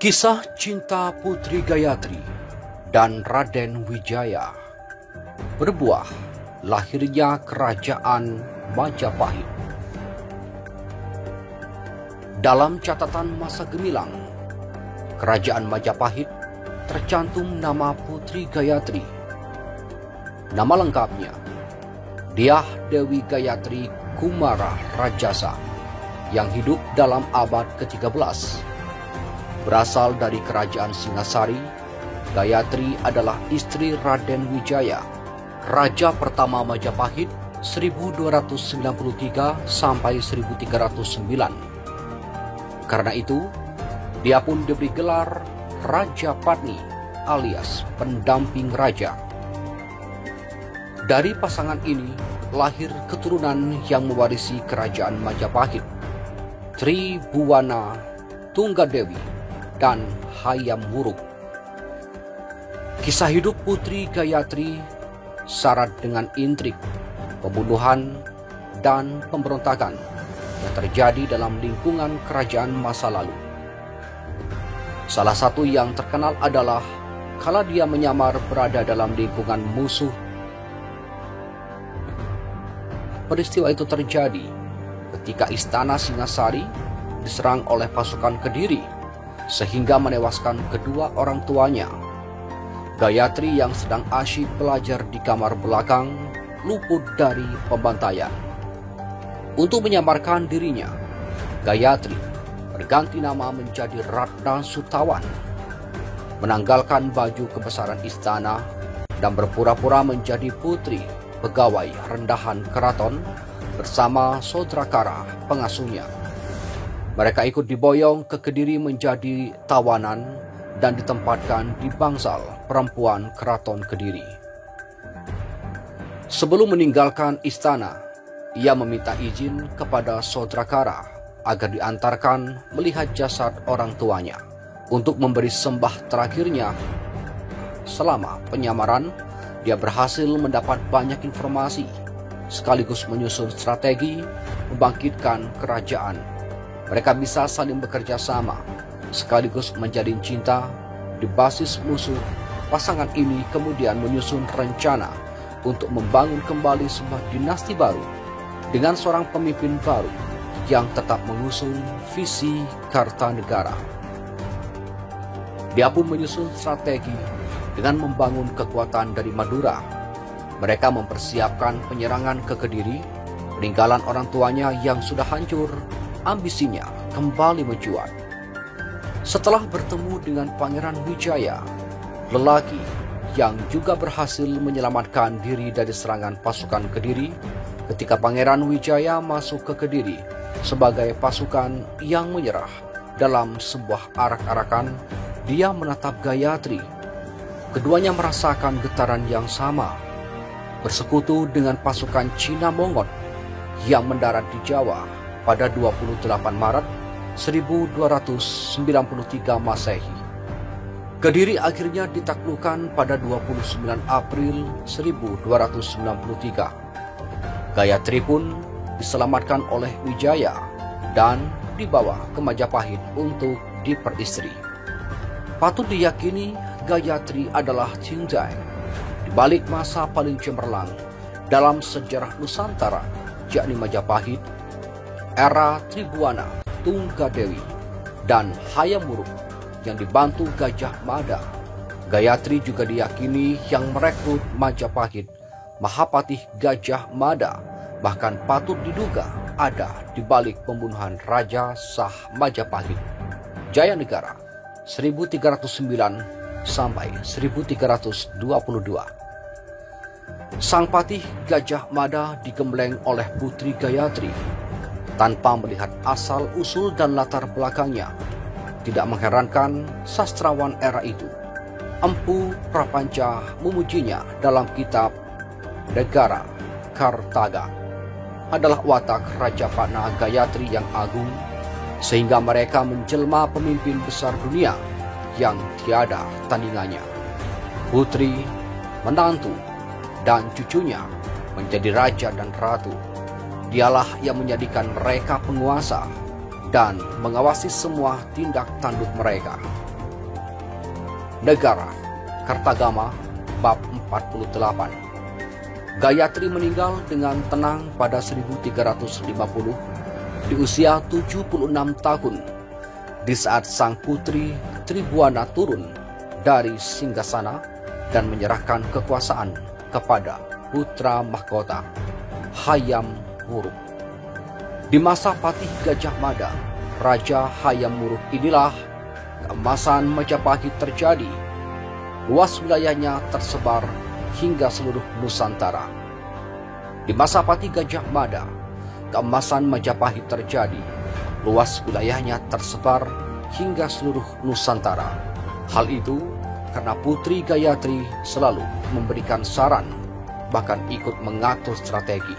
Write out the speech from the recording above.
Kisah cinta Putri Gayatri dan Raden Wijaya berbuah lahirnya Kerajaan Majapahit. Dalam catatan masa gemilang, Kerajaan Majapahit tercantum nama Putri Gayatri. Nama lengkapnya Dyah Dewi Gayatri Kumara Rajasa yang hidup dalam abad ke-13. Berasal dari Kerajaan Singasari, Gayatri adalah istri Raden Wijaya, Raja pertama Majapahit 1293 sampai 1309. Karena itu, dia pun diberi gelar Raja Patni alias pendamping raja. Dari pasangan ini lahir keturunan yang mewarisi Kerajaan Majapahit, Tribhuwana Tunggadewi dan Hayam Wuruk. Kisah hidup Putri Gayatri syarat dengan intrik, pembunuhan, dan pemberontakan yang terjadi dalam lingkungan kerajaan masa lalu. Salah satu yang terkenal adalah kala dia menyamar berada dalam lingkungan musuh. Peristiwa itu terjadi ketika istana Singasari diserang oleh pasukan Kediri sehingga menewaskan kedua orang tuanya. Gayatri yang sedang asyik belajar di kamar belakang luput dari pembantaian. Untuk menyamarkan dirinya, Gayatri berganti nama menjadi Ratna Sutawan, menanggalkan baju kebesaran istana dan berpura-pura menjadi putri pegawai rendahan keraton bersama Sodrakara pengasuhnya. Mereka ikut diboyong ke Kediri menjadi tawanan dan ditempatkan di bangsal perempuan keraton Kediri. Sebelum meninggalkan istana, ia meminta izin kepada Sodrakara agar diantarkan melihat jasad orang tuanya untuk memberi sembah terakhirnya. Selama penyamaran, dia berhasil mendapat banyak informasi sekaligus menyusun strategi membangkitkan kerajaan. Mereka bisa saling bekerja sama, sekaligus menjalin cinta di basis musuh. Pasangan ini kemudian menyusun rencana untuk membangun kembali sebuah dinasti baru dengan seorang pemimpin baru yang tetap mengusung visi Kartanegara. Dia pun menyusun strategi dengan membangun kekuatan dari Madura. Mereka mempersiapkan penyerangan ke Kediri, peninggalan orang tuanya yang sudah hancur. Ambisinya kembali mencuat. Setelah bertemu dengan Pangeran Wijaya, lelaki yang juga berhasil menyelamatkan diri dari serangan pasukan Kediri, ketika Pangeran Wijaya masuk ke Kediri sebagai pasukan yang menyerah dalam sebuah arak-arakan, dia menatap Gayatri. Keduanya merasakan getaran yang sama, bersekutu dengan pasukan Cina Mongot yang mendarat di Jawa pada 28 Maret 1293 Masehi. Kediri akhirnya ditaklukkan pada 29 April 1293. Gayatri pun diselamatkan oleh Wijaya dan dibawa ke Majapahit untuk diperistri. Patut diyakini Gayatri adalah cincai di balik masa paling cemerlang dalam sejarah Nusantara, yakni Majapahit, era Tribhuwana Tunggadewi dan Hayam Wuruk yang dibantu Gajah Mada. Gayatri juga diyakini yang merekrut Majapahit. Mahapatih Gajah Mada bahkan patut diduga ada di balik pembunuhan Raja Sah Majapahit, Jayanegara 1309 sampai 1322. Sang patih Gajah Mada digembleng oleh Putri Gayatri. Tanpa melihat asal-usul dan latar belakangnya, tidak mengherankan sastrawan era itu, Empu Prapanca, memujinya dalam kitab Negara Kartaga adalah watak Raja Patna Gayatri yang agung, sehingga mereka menjelma pemimpin besar dunia yang tiada tandingannya. Putri, menantu, dan cucunya menjadi raja dan ratu. Dialah yang menjadikan mereka penguasa dan mengawasi semua tindak tanduk mereka. Negara Kartagama bab 48. Gayatri meninggal dengan tenang pada 1350 di usia 76 tahun di saat sang putri Tribhuwana turun dari singgasana dan menyerahkan kekuasaan kepada putra mahkota Hayam Wuruk. Di masa Patih Gajah Mada, Raja Hayam Wuruk inilah keemasan Majapahit terjadi. Luas wilayahnya tersebar hingga seluruh Nusantara. Di masa Patih Gajah Mada, keemasan Majapahit terjadi. Luas wilayahnya tersebar hingga seluruh Nusantara. Hal itu karena Putri Gayatri selalu memberikan saran, bahkan ikut mengatur strategi